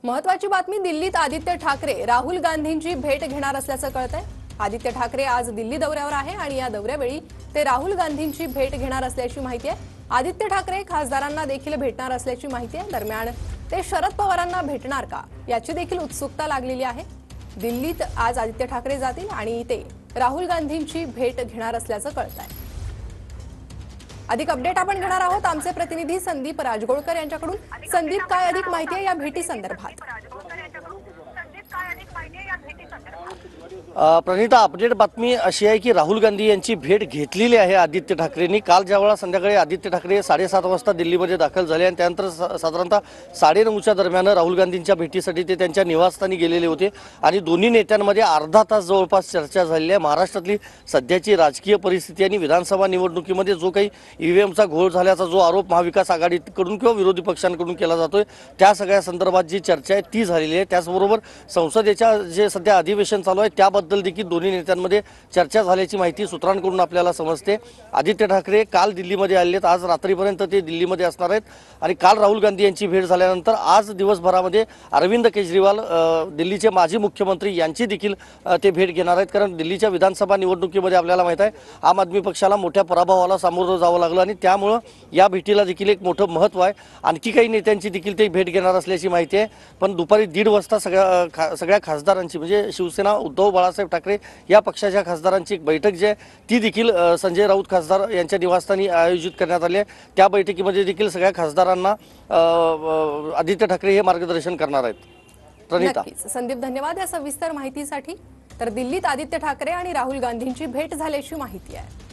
महत्वाची बातमी दिल्लीत आदित्य ठाकरे राहुल गांधींची भेट घेणार असल्याचं कळतंय। आदित्य ठाकरे आज दिल्ली दौऱ्यावर आहे आणि या दौऱ्यावेळी ते राहुल गांधींची भेट घेणार असल्याची माहिती आहे। आदित्य ठाकरे खासदारांना देखील भेटणार असल्याची माहिती आहे। दरम्यान ते शरद पवारांना भेटणार का याची देखील उत्सुकता लागलेली आहे। दिल्लीत आज आदित्य ठाकरे जातील आणि ते राहुल गांधींची भेट घेणार असल्याचं कळतंय। अधिक अपडेट आपण घेणार आहोत आमचे प्रतिनिधी संदीप राजगोळकर यांच्याकडून। संदीप, काय अधिक माहिती आहे या भेटी संदर्भात? प्रणिता, अपडेट बातमी अशी आहे की राहुल गांधी यांची भेट घेतलेली आहे आदित्य ठाकरेंनी। काल ज्यावेळेला संध्याकाळी आदित्य ठाकरे 7:30 वाजता दिल्लीमध्ये दाखल झाले आणि त्यानंतर साधारणतः 9:30च्या दरम्यान राहुल गांधींच्या भेटीसाठी ते त्यांच्या निवासस्थानी गेलेले होते आणि दोन्ही नेत्यांमध्ये अर्धा तास जवळपास चर्चा झालेली आहे। महाराष्ट्रातली सध्याची राजकीय परिस्थिती आणि विधानसभा निवडणुकीमध्ये जो काही ईव्हीएमचा घोळ झाल्याचा जो आरोप महाविकास आघाडीकडून किंवा विरोधी पक्षांकडून केला जातोय त्या सगळ्या संदर्भात जी चर्चा आहे ती झालेली आहे। त्याचबरोबर संसदेच्या जे सध्या अधिवेशन चालू आहे त्याबद्दल देखील दोन्ही नेत्यांमध्ये चर्चा झाल्याची माहिती सूत्रांकडून आपल्याला समजते। आदित्य ठाकरे काल दिल्लीमध्ये आलेत, आज रात्रीपर्यंत ते दिल्लीमध्ये असणार आहेत आणि काल राहुल गांधी यांची भेट झाल्यानंतर आज दिवसभरामध्ये अरविंद केजरीवाल दिल्लीचे माजी मुख्यमंत्री यांची देखील ते भेट घेणार आहेत। कारण दिल्लीच्या विधानसभा निवडणुकीमध्ये आपल्याला माहिती आहे आम आदमी पक्षाला मोठ्या पराभवाला सामोरं जावं लागलं आणि त्यामुळे या भेटीला देखील एक मोठं महत्त्व आहे। आणखी काही नेत्यांची देखील ते भेट घेणार असल्याची माहिती आहे। पण दुपारी 1:30 वाजता सगळ्या खासदारांची म्हणजे शिवसेना, उद्धव बाळासाहेब ठाकरे या पक्षाच्या खासदारांची एक बैठक जी आहे ती देखील संजय राऊत खासदार यांच्या निवासस्थानी आयोजित करण्यात आली आहे। त्या बैठकीमध्ये देखील सगळ्या खासदारांना आदित्य ठाकरे हे मार्गदर्शन करणार आहेत। प्रणिता, संदीप, धन्यवाद या सविस्तर माहितीसाठी। तर दिल्लीत आदित्य ठाकरे आणि राहुल गांधींची भेट झाल्याची माहिती आहे।